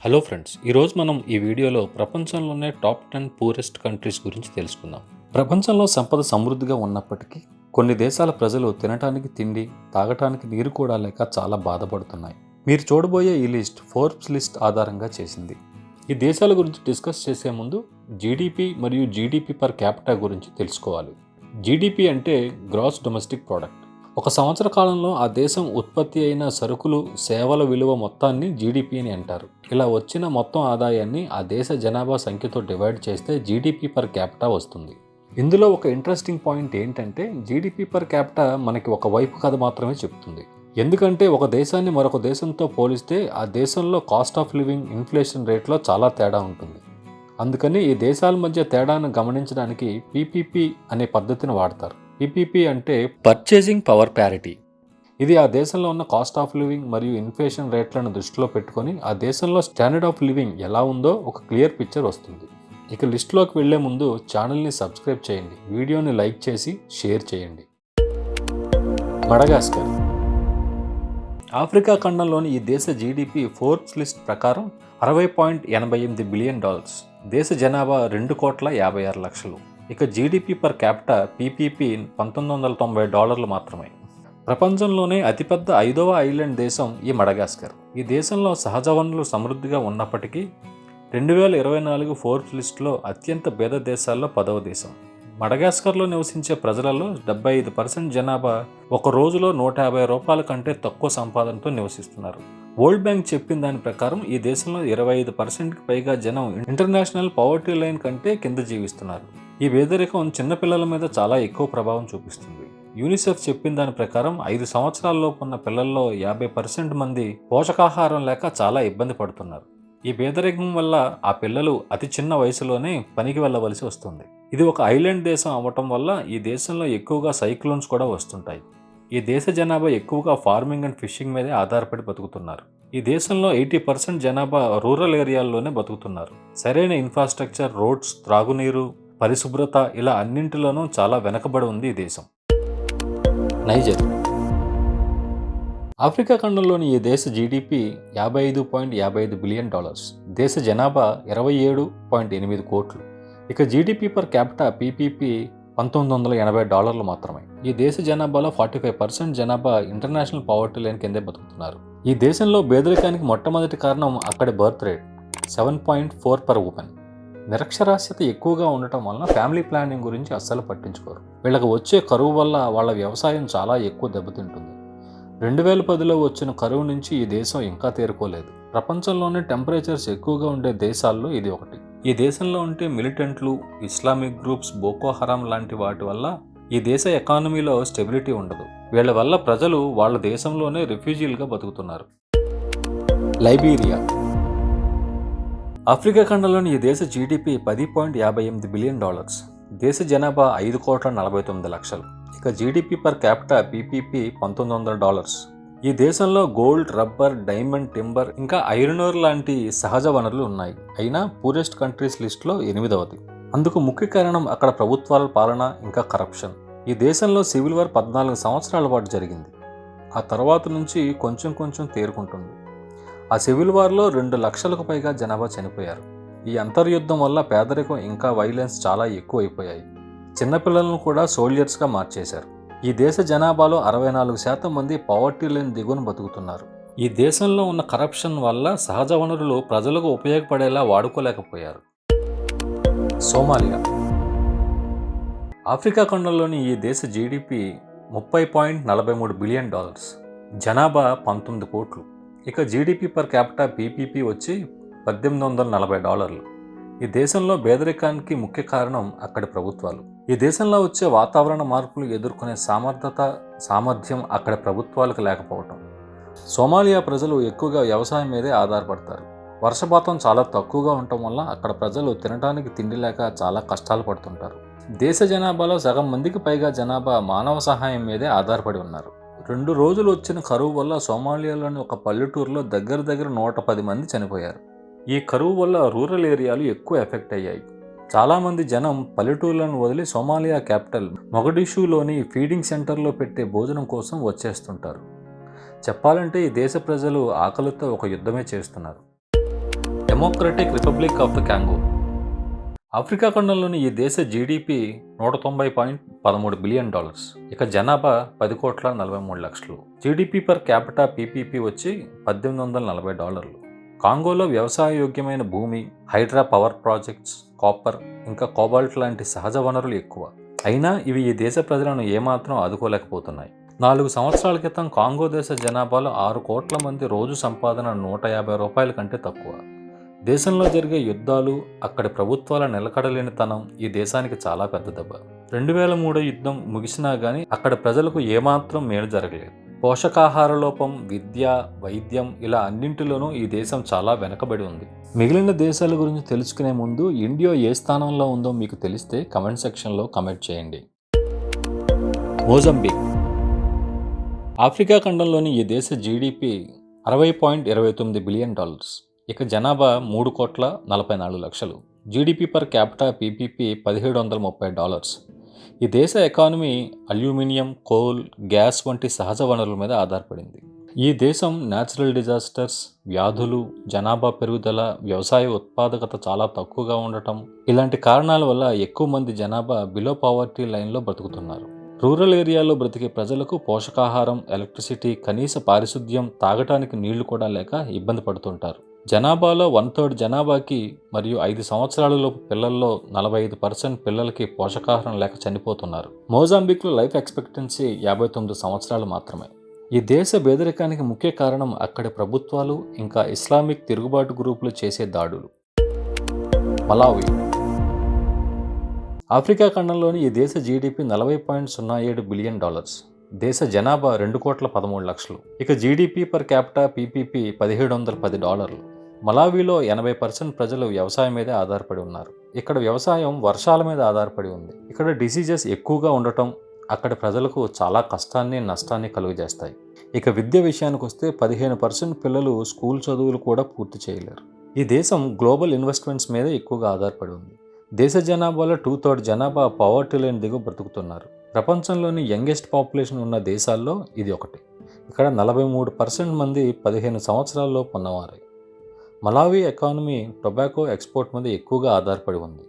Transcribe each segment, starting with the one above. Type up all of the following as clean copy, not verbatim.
Hello friends, ఈరోజు మనం ఈ వీడియోలో ప్రపంచంలోనే టాప్ 10 పూరెస్ట్ కంట్రీస్ గురించి తెలుసుకుందాం. ప్రపంచంలో సంపద సమృద్ధిగా ఉన్నప్పటికీ కొన్ని దేశాల ప్రజలు తినటానికి తిండి, తాగటానికి నీరు కూడా లేక చాలా బాధపడుతున్నాయి. మీరు చూడబోయే ఈ లిస్ట్ ఫోర్బ్స్ లిస్ట్ ఆధారంగా చేసింది. ఈ దేశాల గురించి డిస్కస్ చేసే ముందు జీడిపి మరియు జీడిపి పర్ క్యాపిటా గురించి తెలుసుకోవాలి. జీడిపి అంటే గ్రాస్ డొమెస్టిక్ ప్రోడక్ట్. ఒక సంవత్సర కాలంలో ఆ దేశం ఉత్పత్తి అయిన సరుకులు, సేవల విలువ మొత్తాన్ని జీడిపి అని అంటారు. ఇలా వచ్చిన మొత్తం ఆదాయాన్ని ఆ దేశ జనాభా సంఖ్యతో డివైడ్ చేస్తే జీడిపి పర్ క్యాపిటా వస్తుంది. ఇందులో ఒక ఇంట్రెస్టింగ్ పాయింట్ ఏంటంటే జీడిపి పర్ క్యాపిటా మనకి ఒక వైపు కథ మాత్రమే చెప్తుంది. ఎందుకంటే ఒక దేశాన్ని మరొక దేశంతో పోలిస్తే ఆ దేశంలో కాస్ట్ ఆఫ్ లివింగ్, ఇన్ఫ్లేషన్ రేట్లో చాలా తేడా ఉంటుంది. అందుకని ఈ దేశాల మధ్య తేడాను గమనించడానికి పీపీపీ అనే పద్ధతిని వాడతారు. పీపీపీ అంటే పర్చేసింగ్ పవర్ ప్యారిటీ. ఇది ఆ దేశంలో ఉన్న కాస్ట్ ఆఫ్ లివింగ్ మరియు ఇన్ఫ్లేషన్ రేట్లను దృష్టిలో పెట్టుకొని ఆ దేశంలో స్టాండర్డ్ ఆఫ్ లివింగ్ ఎలా ఉందో ఒక క్లియర్ పిక్చర్ వస్తుంది. ఇక లిస్టులోకి వెళ్లే ముందు ఛానల్ని సబ్స్క్రైబ్ చేయండి, వీడియోని లైక్ చేసి షేర్ చేయండి. మడగాస్కర్. ఆఫ్రికా ఖండంలోని ఈ దేశ జీడిపి ఫోర్బ్స్ లిస్ట్ ప్రకారం $60.88 బిలియన్. దేశ జనాభా 2,56,00,000. ఇక జీడిపి పర్ క్యాపిటా పీపీపీ $1990 మాత్రమే. ప్రపంచంలోనే అతిపెద్ద 5వ ఐలాండ్ దేశం ఈ మడగాస్కర్. ఈ దేశంలో సహజ వనరులు సమృద్ధిగా ఉన్నప్పటికీ 2024 ఫోర్బ్స్ లిస్టులో అత్యంత పేద దేశాల్లో 10వ దేశం. మడగాస్కర్లో నివసించే ప్రజలలో 75% జనాభా ఒక రోజులో $150 కంటే తక్కువ సంపాదనతో నివసిస్తున్నారు. వరల్డ్ బ్యాంక్ చెప్పిన దాని ప్రకారం ఈ దేశంలో 25%కి పైగా జనం ఇంటర్నేషనల్ పవర్టీ లైన్ కంటే కింద జీవిస్తున్నారు. ఈ పేదరికం చిన్నపిల్లల మీద చాలా ఎక్కువ ప్రభావం చూపిస్తుంది. యూనిసెఫ్ చెప్పిన దాని ప్రకారం 5 సంవత్సరాలలోపు ఉన్న పిల్లల్లో 50% మంది పోషకాహారం లేక చాలా ఇబ్బంది పడుతున్నారు. ఈ పేదరికం వల్ల ఆ పిల్లలు అతి చిన్న వయసులోనే పనికి వెళ్ళవలసి వస్తుంది. ఇది ఒక ఐలాండ్ దేశం అవ్వటం వల్ల ఈ దేశంలో ఎక్కువగా సైక్లోన్స్ కూడా వస్తుంటాయి. ఈ దేశ జనాభా ఎక్కువగా ఫార్మింగ్ అండ్ ఫిషింగ్ మీదే ఆధారపడి బతుకుతున్నారు. ఈ దేశంలో 80% జనాభా రూరల్ ఏరియాల్లోనే బతుకుతున్నారు. సరైన ఇన్ఫ్రాస్ట్రక్చర్, రోడ్స్, త్రాగునీరు, పరిశుభ్రత ఇలా అన్నింటిలోనూ చాలా వెనకబడి ఉంది ఈ దేశం. నైజర్. ఆఫ్రికా ఖండంలోని ఈ దేశ జీడిపి $55.55 బిలియన్. దేశ జనాభా 27.8 కోట్లు. ఇక జీడిపి పర్ క్యాపిటా పీపీపీ $1980 మాత్రమే. ఈ దేశ జనాభాలో 45% జనాభా ఇంటర్నేషనల్ పవర్టీ లైన్ కిందే బతుకుతున్నారు. ఈ దేశంలో పేదరికానికి మొట్టమొదటి కారణం అక్కడి బర్త్ రేట్ 7.4 per woman. నిరక్షరాస్యత ఎక్కువగా ఉండటం వలన ఫ్యామిలీ ప్లానింగ్ గురించి అస్సలు పట్టించుకోరు. వీళ్ళకి వచ్చే కరువు వల్ల వాళ్ళ వ్యవసాయం చాలా ఎక్కువ దెబ్బతింటుంది. 2010లో వచ్చిన కరువు నుంచి ఈ దేశం ఇంకా తేరుకోలేదు. ప్రపంచంలోనే టెంపరేచర్స్ ఎక్కువగా ఉండే దేశాల్లో ఇది ఒకటి. ఈ దేశంలో ఉంటే మిలిటెంట్లు, ఇస్లామిక్ గ్రూప్స్, బోకో హరాం లాంటి వాటి వల్ల ఈ దేశ ఎకానమీలో స్టెబిలిటీ ఉండదు. వీళ్ళ వల్ల ప్రజలు వాళ్ళ దేశంలోనే రిఫ్యూజీలుగా బతుకుతున్నారు. లైబీరియా. ఆఫ్రికా ఖండంలోని ఈ దేశ జీడిపి $10.58 బిలియన్. దేశ జనాభా 5,49,00,000. ఇక జీడిపి పర్ క్యాపిటా పీపీపీ $1900. ఈ దేశంలో గోల్డ్, రబ్బర్, డైమండ్, టింబర్ ఇంకా ఐరన్ ఓర్ లాంటి సహజ వనరులు ఉన్నాయి. అయినా పూరెస్ట్ కంట్రీస్ లిస్టులో 8వది. అందుకు ముఖ్య కారణం అక్కడ ప్రభుత్వాల పాలన ఇంకా కరప్షన్. ఈ దేశంలో సివిల్ వార్ 14 సంవత్సరాల పాటు జరిగింది. ఆ తర్వాత నుంచి కొంచెం తేరుకుంటుంది. ఆ సివిల్ వార్లో 2 లక్షలకు పైగా జనాభా చనిపోయారు. ఈ అంతర్యుద్ధం వల్ల పేదరికం ఇంకా వైలెన్స్ చాలా ఎక్కువైపోయాయి. చిన్నపిల్లలను కూడా సోల్జర్స్గా మార్చేశారు. ఈ దేశ జనాభాలో 64% మంది పవర్టీ లైన్ దిగువన బతుకుతున్నారు. ఈ దేశంలో ఉన్న కరప్షన్ వల్ల సహజ వనరులు ప్రజలకు ఉపయోగపడేలా వాడుకోలేకపోయారు. సోమాలియా. ఆఫ్రికా ఖండంలోని ఈ దేశ జీడిపి $30.43 బిలియన్. జనాభా 19 కోట్లు. ఇక జీడిపి పర్ క్యాపిటా పీపీపీ వచ్చి $1840. ఈ దేశంలో పేదరికానికి ముఖ్య కారణం అక్కడి ప్రభుత్వాలు. ఈ దేశంలో వచ్చే వాతావరణ మార్పులు ఎదుర్కొనే సామర్థ్యం అక్కడి ప్రభుత్వాలకు లేకపోవటం. సోమాలియా ప్రజలు ఎక్కువగా వ్యవసాయం మీదే ఆధారపడతారు. వర్షపాతం చాలా తక్కువగా ఉండటం వల్ల అక్కడ ప్రజలు తినడానికి తిండి లేక చాలా కష్టాలు పడుతుంటారు. దేశ జనాభాలో సగం మందికి పైగా జనాభా మానవ సహాయం మీదే ఆధారపడి ఉన్నారు. 2 రోజులు వచ్చిన కరువు వల్ల సోమాలియాలోని ఒక పల్లెటూరులో దగ్గర 110 మంది చనిపోయారు. ఈ కరువు వల్ల రూరల్ ఏరియాలు ఎక్కువ ఎఫెక్ట్ అయ్యాయి. చాలామంది జనం పల్లెటూర్లను వదిలి సోమాలియా క్యాపిటల్ మొగడిషులోని ఫీడింగ్ సెంటర్లో పెట్టే భోజనం కోసం వచ్చేస్తుంటారు. చెప్పాలంటే ఈ దేశ ప్రజలు ఆకలితో ఒక యుద్ధమే చేస్తున్నారు. Democratic republic of the Congo. Africa ఖండంలోని ఈ దేశ జీడిపి $190.13 బిలియన్. ఇక జనాభా 10,43,00,000. జీడిపి పర్ క్యాపిటా పీపీపీ వచ్చి $1,840. కాంగోలో వ్యవసాయ యోగ్యమైన భూమి, హైడ్రా పవర్ ప్రాజెక్ట్స్, కాపర్ ఇంకా కోబాల్ట్ లాంటి సహజ వనరులు ఎక్కువ. అయినా ఇవి ఈ దేశ ప్రజలను ఏమాత్రం ఆదుకోలేకపోతున్నాయి. 4 సంవత్సరాల క్రితం కాంగో దేశ జనాభాలో 6 కోట్ల మంది రోజు సంపాదన $150 కంటే తక్కువ. దేశంలో జరిగే యుద్ధాలు, అక్కడి ప్రభుత్వాల నిలకడలేనితనం ఈ దేశానికి చాలా పెద్ద దెబ్బ. 2003 యుద్ధం ముగిసినా గానీ అక్కడి ప్రజలకు ఏమాత్రం మేలు జరగలేదు. పోషకాహార లోపం, విద్య, వైద్యం ఇలా అన్నింటిలోనూ ఈ దేశం చాలా వెనకబడి ఉంది. మిగిలిన దేశాల గురించి తెలుసుకునే ముందు ఇండియా ఏ స్థానంలో ఉందో మీకు తెలిస్తే కమెంట్ సెక్షన్లో కమెంట్ చేయండి. మోజంబిక్. ఆఫ్రికా ఖండంలోని ఈ దేశ జీడిపి $60.29 బిలియన్. ఇక జనాభా 3,44,00,000. GDP per capita PPP $1,730. ఈ దేశ ఎకానమీ అల్యూమినియం, కోల్, గ్యాస్ వంటి సహజ వనరుల మీద ఆధారపడింది. ఈ దేశం న్యాచురల్ డిజాస్టర్స్, వ్యాధులు, జనాభా పెరుగుదల, వ్యవసాయ ఉత్పాదకత చాలా తక్కువగా ఉండటం ఇలాంటి కారణాల వల్ల ఎక్కువ మంది జనాభా బిలో పావర్టీ లైన్లో బ్రతుకుతున్నారు. రూరల్ ఏరియాలో బ్రతికే ప్రజలకు పోషకాహారం, ఎలక్ట్రిసిటీ, కనీస పారిశుద్ధ్యం, తాగటానికి నీళ్లు కూడా లేక ఇబ్బంది పడుతుంటారు. జనాభాలో 1/3 జనాభాకి మరియు 5 సంవత్సరాలలోపు పిల్లల్లో 45% పిల్లలకి పోషకాహారం లేక చనిపోతున్నారు. మోజాంబిక్లో లైఫ్ ఎక్స్పెక్టెన్సీ 59 సంవత్సరాలు మాత్రమే. ఈ దేశ పేదరికానికి ముఖ్య కారణం అక్కడి ప్రభుత్వాలు ఇంకా ఇస్లామిక్ తిరుగుబాటు గ్రూపులు చేసే దాడులు. మలావి. ఆఫ్రికా ఖండంలోని ఈ దేశ జీడిపి $40.07 బిలియన్. దేశ జనాభా 2,13,00,000. ఇక జీడిపి పర్ క్యాపిటా పీపీపీ $1,710. మలావిలో 80% ప్రజలు వ్యవసాయం మీదే ఆధారపడి ఉన్నారు. ఇక్కడ వ్యవసాయం వర్షాల మీద ఆధారపడి ఉంది. ఇక్కడ డిసీజెస్ ఎక్కువగా ఉండటం అక్కడి ప్రజలకు చాలా కష్టాన్ని, నష్టాన్ని కలుగజేస్తాయి. ఇక విద్య విషయానికి వస్తే 15% పిల్లలు స్కూల్ చదువులు కూడా పూర్తి చేయలేరు. ఈ దేశం గ్లోబల్ ఇన్వెస్ట్మెంట్స్ మీద ఎక్కువగా ఆధారపడి ఉంది. దేశ జనాభాలో 2/3 జనాభా పవర్టీ లైన్ దిగు బ్రతుకుతున్నారు. ప్రపంచంలోని యంగెస్ట్ పాపులేషన్ ఉన్న దేశాల్లో ఇది ఒకటి. ఇక్కడ 43% మంది 15 సంవత్సరాల్లోపు ఉన్నవారే. మలావి ఎకానమీ టొబాకో ఎక్స్పోర్ట్ మీద ఎక్కువగా ఆధారపడి ఉంది.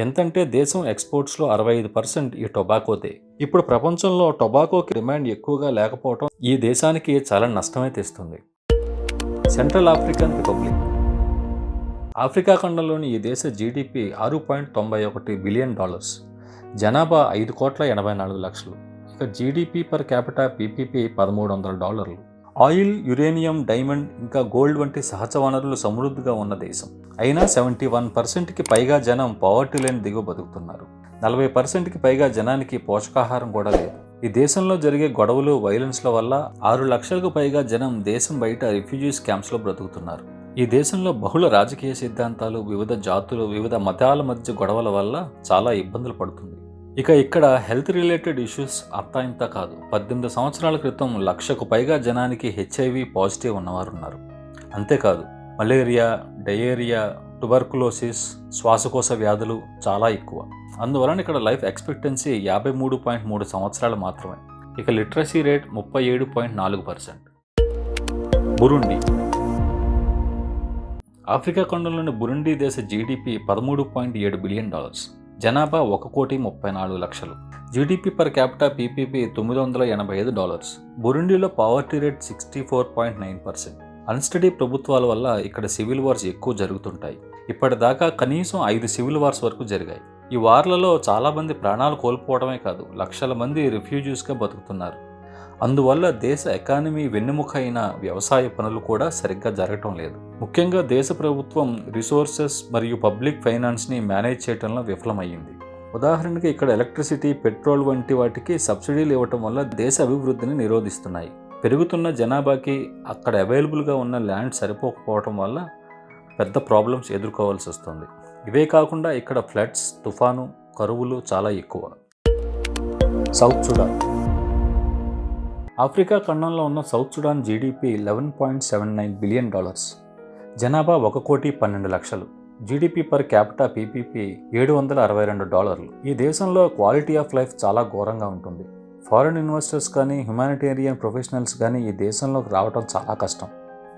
ఎంతంటే దేశం ఎక్స్పోర్ట్స్లో 65% ఈ టొబాకోదే. ఇప్పుడు ప్రపంచంలో టొబాకోకి డిమాండ్ ఎక్కువగా లేకపోవడం ఈ దేశానికి చాలా నష్టమే తెస్తుంది. Central African republic. ఆఫ్రికా ఖండంలోని ఈ దేశ జీడిపి $6.91 బిలియన్. జనాభా 5,84,00,000. ఇక GDP per capita PPP $1,300. Oil, uranium, diamond ఇంకా గోల్డ్ వంటి సహజ వనరులు సమృద్ధిగా ఉన్న దేశం. అయినా 71%కి పైగా జనం పవర్టీ లైన్ దిగువ బతుకుతున్నారు. 40%కి పైగా జనానికి పోషకాహారం కూడా లేదు. ఈ దేశంలో జరిగే గొడవలు, వైలెన్స్ల వల్ల 6 లక్షలకు పైగా జనం దేశం బయట రిఫ్యూజీస్ క్యాంప్స్లో బ్రతుకుతున్నారు. ఈ దేశంలో బహుళ రాజకీయ సిద్ధాంతాలు, వివిధ జాతులు, వివిధ మతాల మధ్య గొడవల వల్ల చాలా ఇబ్బందులు పడుతుంది. ఇక ఇక్కడ హెల్త్ రిలేటెడ్ ఇష్యూస్ అంతా ఇంత కాదు. 18 సంవత్సరాల క్రితం 1,00,000కు పైగా జనానికి HIV పాజిటివ్ ఉన్నవారున్నారు. అంతేకాదు మలేరియా, డయేరియా, ట్యూబర్కులోసిస్, శ్వాసకోశ వ్యాధులు చాలా ఎక్కువ. అందువలన ఇక్కడ లైఫ్ ఎక్స్పెక్టెన్సీ 53.3 సంవత్సరాలు మాత్రమే. ఇక లిటరసీ రేట్ 37.4%. బురుండి. ఆఫ్రికా ఖండంలోని బురుండి దేశ జీడిపి $13.7 బిలియన్. జనాభా 1,34,00,000. GDP per capita PPP $985. బురుండిలో పావర్టీ రేట్ 64.9%. అన్స్టడీ ప్రభుత్వాల వల్ల ఇక్కడ సివిల్ వార్స్ ఎక్కువ జరుగుతుంటాయి. ఇప్పటిదాకా కనీసం 5 సివిల్ వార్స్ వరకు జరిగాయి. ఈ వార్లలో చాలామంది ప్రాణాలు కోల్పోవడమే కాదు, లక్షల మంది రిఫ్యూజీస్గా బతుకుతున్నారు. అందువల్ల దేశ ఎకానమీ వెన్నెముక అయిన వ్యవసాయ పనులు కూడా సరిగ్గా జరగటం లేదు. ముఖ్యంగా దేశ ప్రభుత్వం రిసోర్సెస్ మరియు పబ్లిక్ ఫైనాన్స్ని మేనేజ్ చేయడంలో విఫలమయ్యింది. ఉదాహరణకి ఇక్కడ ఎలక్ట్రిసిటీ, పెట్రోల్ వంటి వాటికి సబ్సిడీలు ఇవ్వటం వల్ల దేశ అభివృద్ధిని నిరోధిస్తున్నాయి. పెరుగుతున్న జనాభాకి అక్కడ అవైలబుల్గా ఉన్న ల్యాండ్ సరిపోకపోవటం వల్ల పెద్ద ప్రాబ్లమ్స్ ఎదుర్కోవాల్సి వస్తుంది. ఇవే కాకుండా ఇక్కడ ఫ్లడ్స్, తుఫాను, కరువులు చాలా ఎక్కువ. South Sudan. ఆఫ్రికా ఖండంలో ఉన్న సౌత్ సుడాన్ జీడిపి $11.79 బిలియన్. జనాభా 1,12,00,000. GDP per capita PPP $762. ఈ దేశంలో క్వాలిటీ ఆఫ్ లైఫ్ చాలా ఘోరంగా ఉంటుంది. ఫారిన్ ఇన్వెస్టర్స్ కానీ, హ్యుమానిటేరియన్ ప్రొఫెషనల్స్ కానీ ఈ దేశంలోకి రావడం చాలా కష్టం.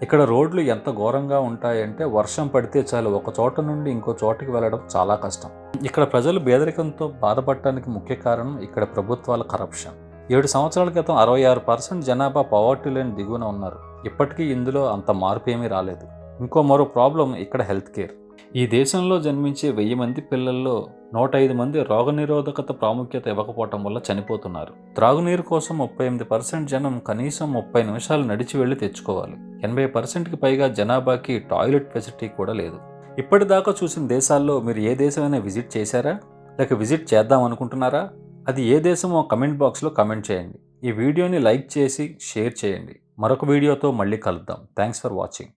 ఇక్కడ రోడ్లు ఎంత ఘోరంగా ఉంటాయంటే వర్షం పడితే చాలు ఒక చోట నుండి ఇంకో చోటికి వెళ్ళడం చాలా కష్టం. ఇక్కడ ప్రజలు పేదరికంతో బాధపడటానికి ముఖ్య కారణం ఇక్కడ ప్రభుత్వాల కరప్షన్. 7 సంవత్సరాల క్రితం 66% జనాభా పవర్టీ లైన్ దిగువన ఉన్నారు. ఇప్పటికీ ఇందులో అంత మార్పు ఏమీ రాలేదు. మరో ప్రాబ్లం ఇక్కడ హెల్త్ కేర్. ఈ దేశంలో జన్మించే 1000 మంది పిల్లల్లో 105 మంది రోగనిరోధకత ప్రాముఖ్యత ఇవ్వకపోవటం వల్ల చనిపోతున్నారు. త్రాగునీరు కోసం 38% జనం కనీసం 30 నిమిషాలు నడిచి వెళ్లి తెచ్చుకోవాలి. 80%కి పైగా జనాభాకి టాయిలెట్ ఫెసిలిటీ కూడా లేదు. ఇప్పటిదాకా చూసిన దేశాల్లో మీరు ఏ దేశమైనా విజిట్ చేశారా? లేక విజిట్ చేద్దాం అనుకుంటున్నారా? అది ఏ దేశమో కమెంట్ బాక్స్లో కమెంట్ చేయండి. ఈ వీడియోని లైక్ చేసి షేర్ చేయండి. మరొక వీడియోతో మళ్ళీ కలుద్దాం. Thanks for watching.